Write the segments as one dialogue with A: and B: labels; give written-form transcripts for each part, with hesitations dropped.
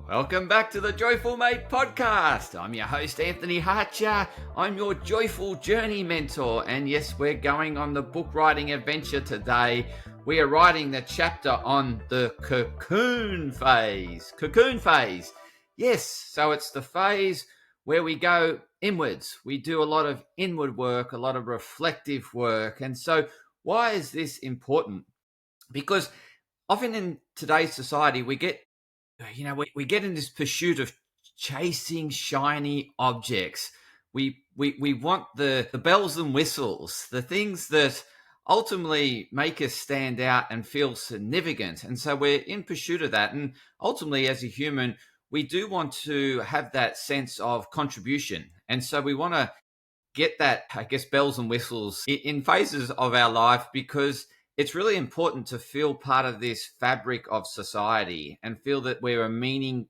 A: Welcome back to the Joyful Mate podcast. I'm your host, Anthony Hartcher. I'm your joyful journey mentor. And yes, we're going on the book writing adventure today. We are writing the chapter on the cocoon phase. Cocoon phase. Yes, so it's the phase where we go inwards. We do a lot of inward work, a lot of reflective work. And so why is this important? Because often in today's society, we get in this pursuit of chasing shiny objects. We want the bells and whistles, the things that ultimately make us stand out and feel significant. And so we're in pursuit of that. And ultimately, as a human, we do want to have that sense of contribution. And so we want to get that, bells and whistles in phases of our life, because it's really important to feel part of this fabric of society and feel that we're a meaningful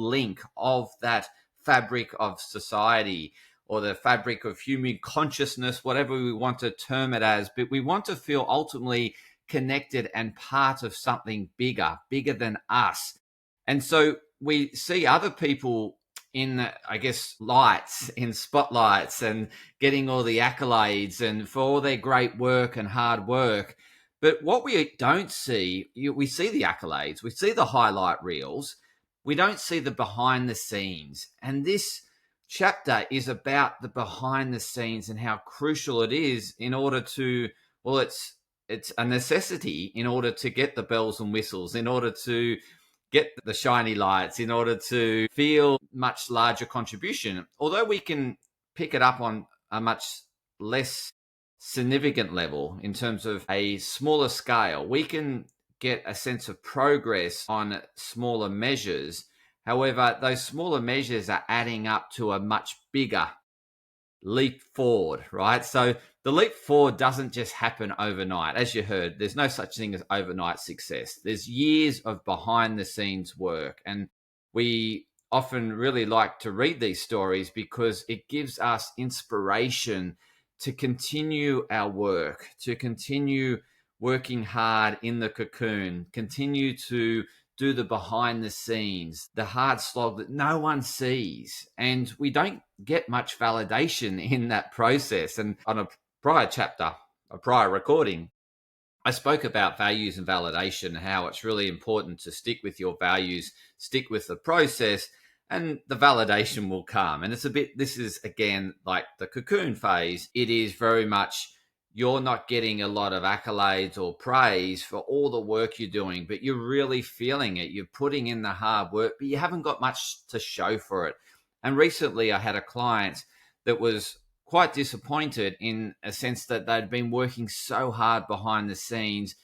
A: link of that fabric of society, or the fabric of human consciousness, whatever we want to term it as. But we want to feel ultimately connected and part of something bigger than us. And so we see other people in, lights, in spotlights, and getting all the accolades and for all their great work and hard work. But what we don't see, we see the accolades, we see the highlight reels, we don't see the behind the scenes. And this chapter is about the behind the scenes and how crucial it is in order to, it's a necessity in order to get the bells and whistles, in order to get the shiny lights, in order to feel much larger contribution. Although we can pick it up on a much less significant level in terms of a smaller scale, we can get a sense of progress on smaller measures. However, those smaller measures are adding up to a much bigger leap forward, right? So the leap forward doesn't just happen overnight. As you heard, there's no such thing as overnight success. There's years of behind the scenes work. And we often really like to read these stories because it gives us inspiration to continue our work, to continue working hard in the cocoon, continue to do the behind the scenes, the hard slog that no one sees. And we don't get much validation in that process. And on a prior chapter, a prior recording, I spoke about values and validation, how it's really important to stick with your values, stick with the process, and the validation will come. And this is again like the cocoon phase. It is very much, you're not getting a lot of accolades or praise for all the work you're doing, but you're really feeling it. You're putting in the hard work, but you haven't got much to show for it. And recently I had a client that was quite disappointed in a sense that they'd been working so hard behind the scenes,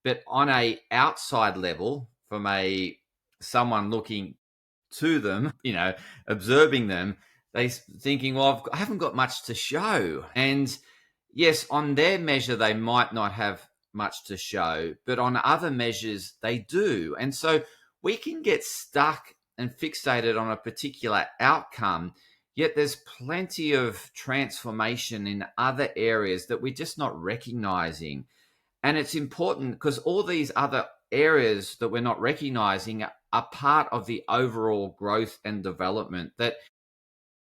A: but on a outside level, from someone looking to them, observing them, they thinking, well, I haven't got much to show. And yes, on their measure, they might not have much to show, but on other measures, they do. And so we can get stuck and fixated on a particular outcome, yet there's plenty of transformation in other areas that we're just not recognizing. And it's important because all these other areas that we're not recognizing are part of the overall growth and development that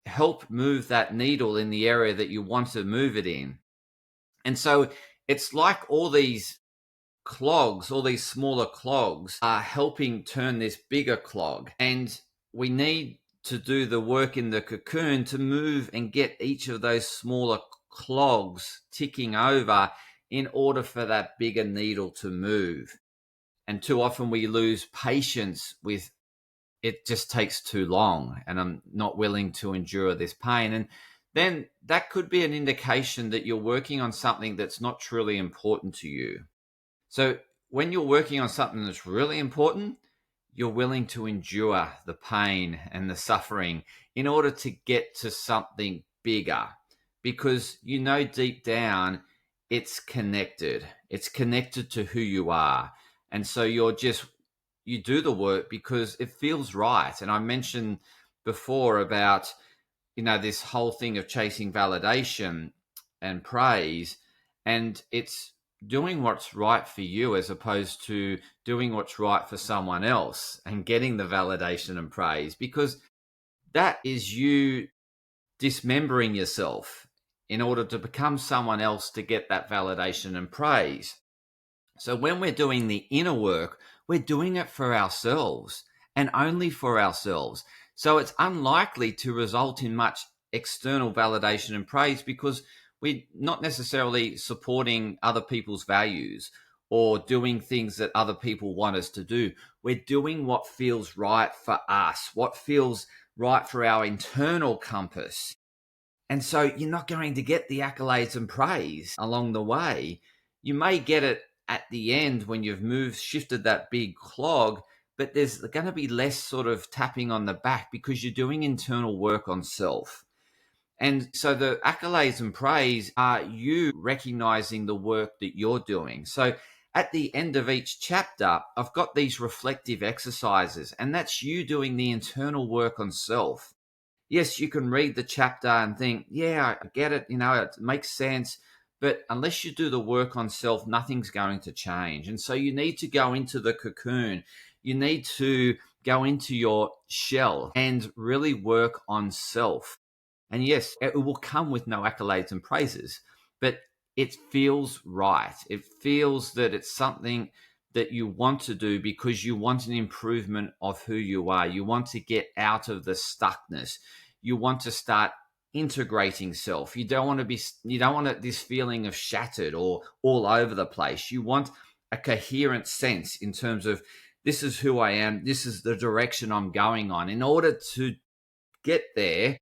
A: help move that needle in the area that you want to move it in. And so it's like all these clogs, all these smaller clogs are helping turn this bigger clog. And we need to do the work in the cocoon to move and get each of those smaller clogs ticking over in order for that bigger needle to move. And too often we lose patience with it, just takes too long and I'm not willing to endure this pain. And then that could be an indication that you're working on something that's not truly important to you. So when you're working on something that's really important, you're willing to endure the pain and the suffering in order to get to something bigger, because you know deep down it's connected. It's connected to who you are. And so you do the work because it feels right. And I mentioned before about, this whole thing of chasing validation and praise. And it's doing what's right for you as opposed to doing what's right for someone else and getting the validation and praise, because that is you dismembering yourself in order to become someone else to get that validation and praise. So when we're doing the inner work, we're doing it for ourselves and only for ourselves. So it's unlikely to result in much external validation and praise, because we're not necessarily supporting other people's values or doing things that other people want us to do. We're doing what feels right for us, what feels right for our internal compass. And so you're not going to get the accolades and praise along the way. You may get it at the end when you've shifted that big clog, but there's going to be less sort of tapping on the back because you're doing internal work on self. And so the accolades and praise are you recognizing the work that you're doing. So at the end of each chapter, I've got these reflective exercises, and that's you doing the internal work on self. Yes, you can read the chapter and think, yeah, I get it, it makes sense. But unless you do the work on self, nothing's going to change. And so you need to go into the cocoon. You need to go into your shell and really work on self. And yes, it will come with no accolades and praises, but it feels right. It feels that it's something that you want to do because you want an improvement of who you are. You want to get out of the stuckness. You want to start integrating self. You don't want this feeling of shattered or all over the place. You want a coherent sense in terms of, this is who I am. This is the direction I'm going on. In order to get there,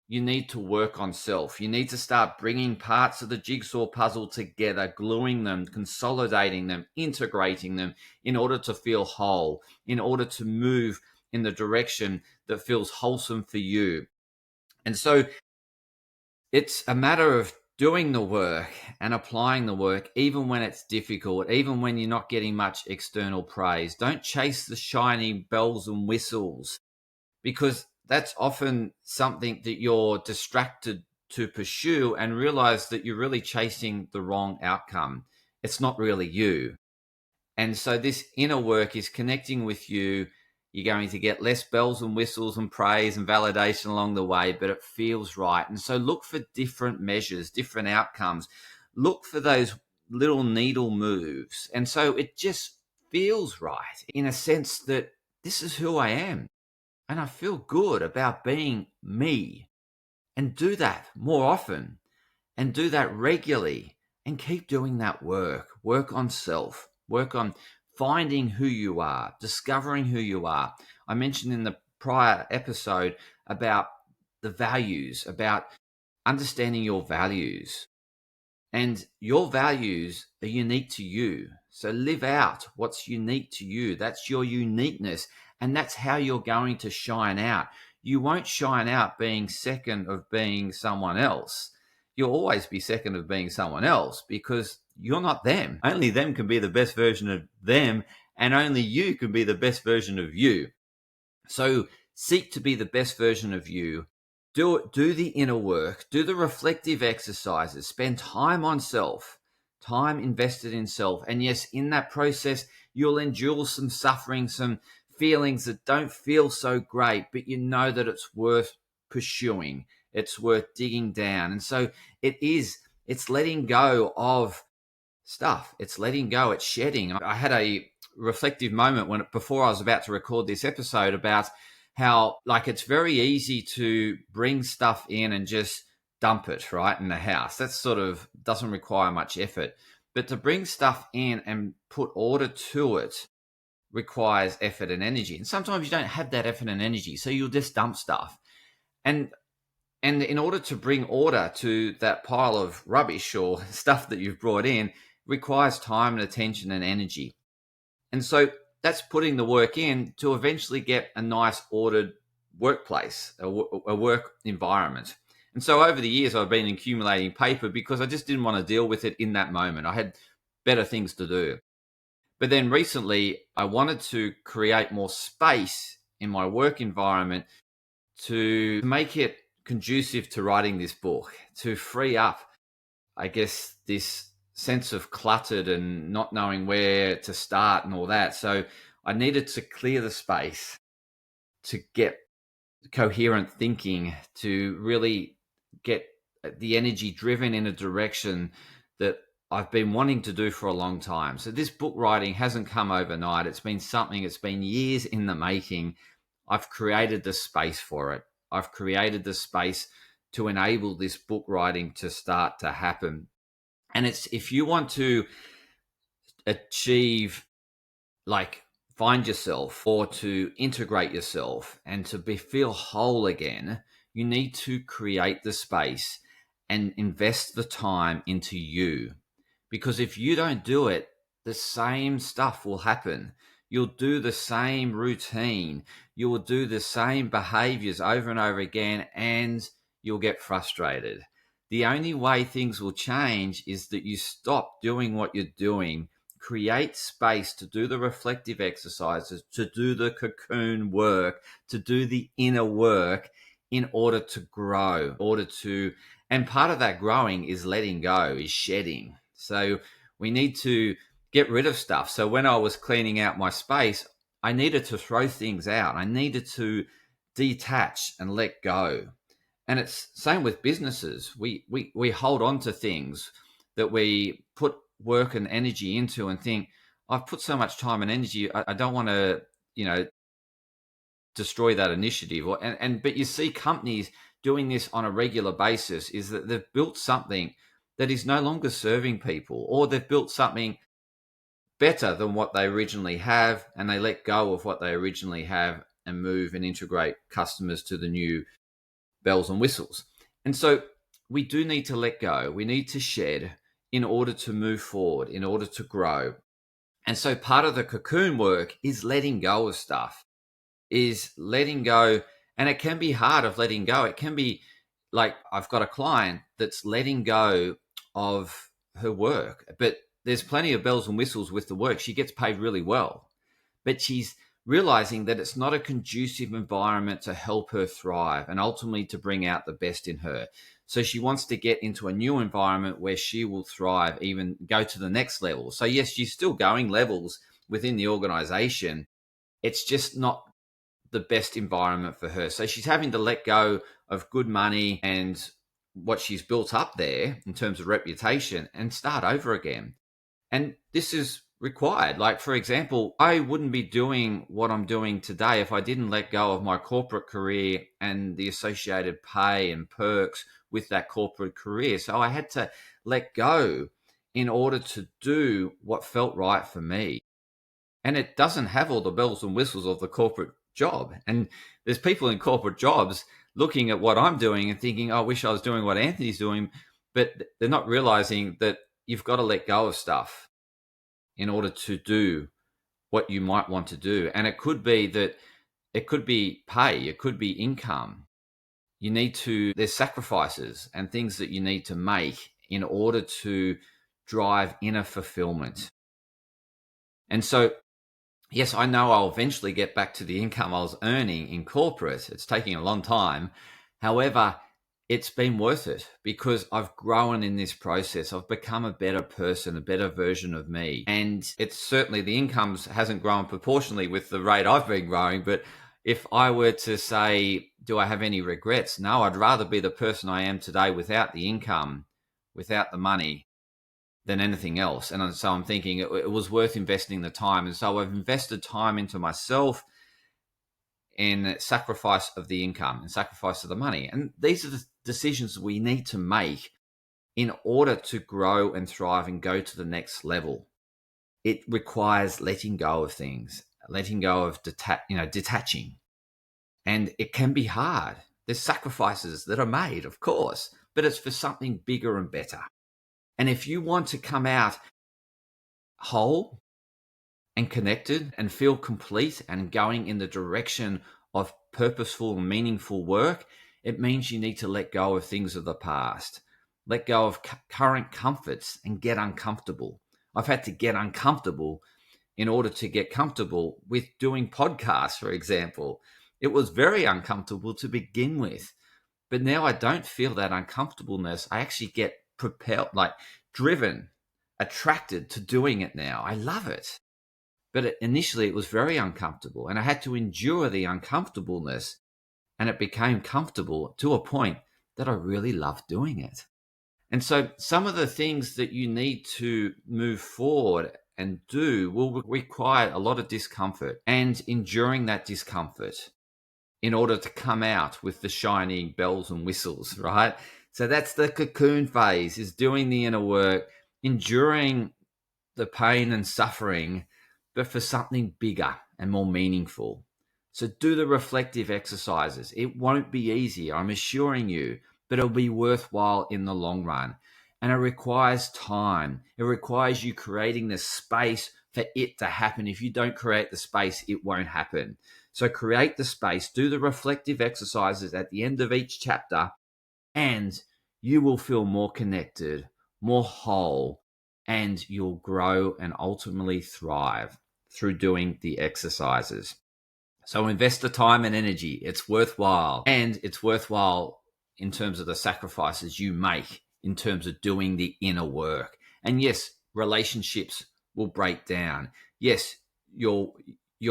A: you need to work on self. You need to start bringing parts of the jigsaw puzzle together, gluing them, consolidating them, integrating them in order to feel whole, in order to move in the direction that feels wholesome for you. And so it's a matter of doing the work and applying the work, even when it's difficult, even when you're not getting much external praise. Don't chase the shiny bells and whistles, because that's often something that you're distracted to pursue and realize that you're really chasing the wrong outcome. It's not really you. And so this inner work is connecting with you. You're going to get less bells and whistles and praise and validation along the way, but it feels right. And so look for different measures, different outcomes. Look for those little needle moves. And so it just feels right in a sense that this is who I am. And I feel good about being me. And do that more often and do that regularly and keep doing that work. Work on self, work on finding who you are, discovering who you are. I mentioned in the prior episode about the values, about understanding your values. And your values are unique to you. So live out what's unique to you. That's your uniqueness. And that's how you're going to shine out. You won't shine out being second of being someone else. You'll always be second of being someone else because you're not them. Only them can be the best version of them, and only you can be the best version of you. So seek to be the best version of you. Do the inner work, do the reflective exercises, spend time on self, time invested in self. And yes, in that process, you'll endure some suffering, some feelings that don't feel so great, but you know that it's worth pursuing. It's worth digging down. And so it's letting go of stuff. It's letting go. It's shedding. I had a reflective moment before I was about to record this episode about how it's very easy to bring stuff in and just dump it right in the house. That sort of doesn't require much effort. But to bring stuff in and put order to it requires effort and energy. And sometimes you don't have that effort and energy, so you'll just dump stuff. And in order to bring order to that pile of rubbish or stuff that you've brought in requires time and attention and energy. And so that's putting the work in to eventually get a nice ordered workplace, a work environment. And so over the years, I've been accumulating paper because I just didn't want to deal with it in that moment. I had better things to do. But then recently, I wanted to create more space in my work environment to make it conducive to writing this book, to free up, I guess, this sense of cluttered and not knowing where to start and all that. So I needed to clear the space to get coherent thinking, to really get the energy driven in a direction that I've been wanting to do for a long time. So this book writing hasn't come overnight. It's been something, it's been years in the making. I've created the space for it. I've created the space to enable this book writing to start to happen. And it's, if you want to achieve, like, find yourself or to integrate yourself and to feel whole again, you need to create the space and invest the time into you. Because if you don't do it, the same stuff will happen. You'll do the same routine. You will do the same behaviors over and over again, and you'll get frustrated. The only way things will change is that you stop doing what you're doing, create space to do the reflective exercises, to do the cocoon work, to do the inner work in order to grow, and part of that growing is letting go, is shedding. So we need to get rid of stuff. So when I was cleaning out my space, I needed to throw things out. I needed to detach and let go. And it's same with businesses. We hold on to things that we put work and energy into and think, I've put so much time and energy, I don't want to, destroy that initiative. But you see companies doing this on a regular basis, is that they've built something that is no longer serving people, or they've built something better than what they originally have, and they let go of what they originally have and move and integrate customers to the new bells and whistles. And so we do need to let go. We need to shed in order to move forward, in order to grow. And so part of the cocoon work is letting go of stuff, is letting go. And it can be hard of letting go. It can be like, I've got a client that's letting go of her work, but there's plenty of bells and whistles with the work. She gets paid really well, but she's realizing that it's not a conducive environment to help her thrive and ultimately to bring out the best in her. So she wants to get into a new environment where she will thrive, even go to the next level. So yes, she's still going levels within the organization. It's just not the best environment for her. So she's having to let go of good money and what she's built up there in terms of reputation and start over again. And this is required. Like, for example, I wouldn't be doing what I'm doing today if I didn't let go of my corporate career and the associated pay and perks with that corporate career. So I had to let go in order to do what felt right for me. And it doesn't have all the bells and whistles of the corporate job. And there's people in corporate jobs looking at what I'm doing and thinking, oh, I wish I was doing what Anthony's doing. But they're not realizing that you've got to let go of stuff in order to do what you might want to do. And it could be that it could be pay, it could be income. There's sacrifices and things that you need to make in order to drive inner fulfillment. And so, yes, I know I'll eventually get back to the income I was earning in corporate. It's taking a long time. However, it's been worth it because I've grown in this process. I've become a better person, a better version of me. And it's certainly, the income hasn't grown proportionally with the rate I've been growing. But if I were to say, do I have any regrets? No, I'd rather be the person I am today without the income, without the money, than anything else. And so I'm thinking it was worth investing the time. And so I've invested time into myself in sacrifice of the income and sacrifice of the money. And these are the decisions we need to make in order to grow and thrive and go to the next level. It requires letting go of things, letting go of detaching. And it can be hard. There's sacrifices that are made, of course, but it's for something bigger and better. And if you want to come out whole and connected and feel complete and going in the direction of purposeful and meaningful work, it means you need to let go of things of the past, let go of current comforts and get uncomfortable. I've had to get uncomfortable in order to get comfortable with doing podcasts, for example. It was very uncomfortable to begin with, but now I don't feel that uncomfortableness. I actually get propelled, like driven attracted to doing it now. I love it. But initially, it was very uncomfortable, and I had to endure the uncomfortableness, and it became comfortable to a point that I really loved doing it. And so, some of the things that you need to move forward and do will require a lot of discomfort and enduring that discomfort in order to come out with the shiny bells and whistles, right? So that's the cocoon phase, is doing the inner work, enduring the pain and suffering, but for something bigger and more meaningful. So do the reflective exercises. It won't be easy, I'm assuring you, but it'll be worthwhile in the long run. And it requires time. It requires you creating the space for it to happen. If you don't create the space, it won't happen. So create the space, do the reflective exercises at the end of each chapter, and you will feel more connected, more whole, and you'll grow and ultimately thrive through doing the exercises. So invest the time and energy. It's worthwhile. And it's worthwhile in terms of the sacrifices you make in terms of doing the inner work. And yes, relationships will break down. Yes, your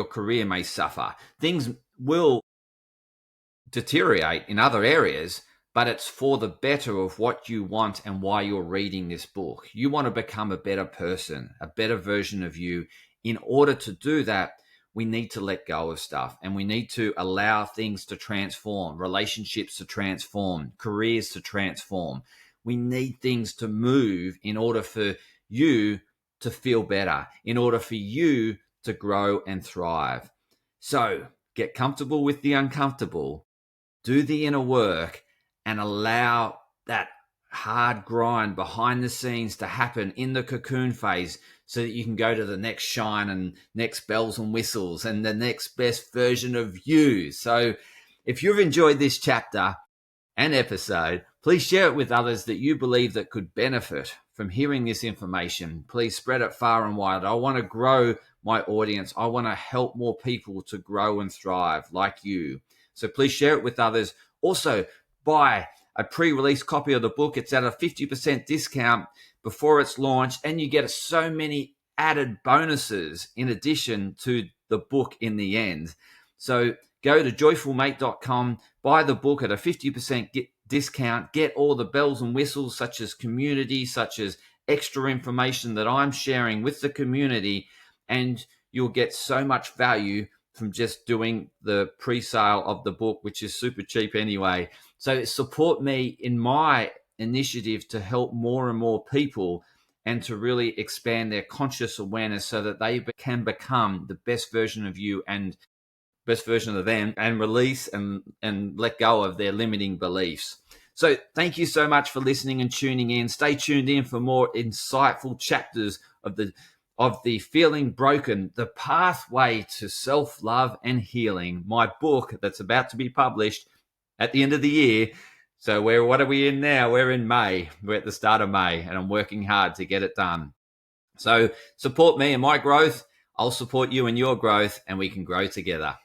A: career may suffer. Things will deteriorate in other areas, but it's for the better of what you want and why you're reading this book. You want to become a better person, a better version of you. In order to do that, we need to let go of stuff, and we need to allow things to transform, relationships to transform, careers to transform. We need things to move in order for you to feel better, in order for you to grow and thrive. So get comfortable with the uncomfortable, do the inner work, and allow that hard grind behind the scenes to happen in the cocoon phase so that you can go to the next shine and next bells and whistles and the next best version of you. So if you've enjoyed this chapter and episode, please share it with others that you believe that could benefit from hearing this information. Please spread it far and wide. I want to grow my audience. I want to help more people to grow and thrive like you. So please share it with others. Also, buy a pre-release copy of the book. It's at a 50% discount before it's launched, and you get so many added bonuses in addition to the book in the end. So go to joyfulmate.com, buy the book at a 50% discount, get all the bells and whistles such as community, such as extra information that I'm sharing with the community, and you'll get so much value from just doing the pre-sale of the book, which is super cheap anyway. So support me in my initiative to help more and more people and to really expand their conscious awareness so that they can become the best version of you and best version of them, and release and let go of their limiting beliefs. So thank you so much for listening and tuning in. Stay tuned in for more insightful chapters of the Feeling Broken, the Pathway to Self-Love and Healing, my book that's about to be published at the end of the year. So what are we in now? We're in May. We're at the start of May, and I'm working hard to get it done. So support me in my growth. I'll support you in your growth, and we can grow together.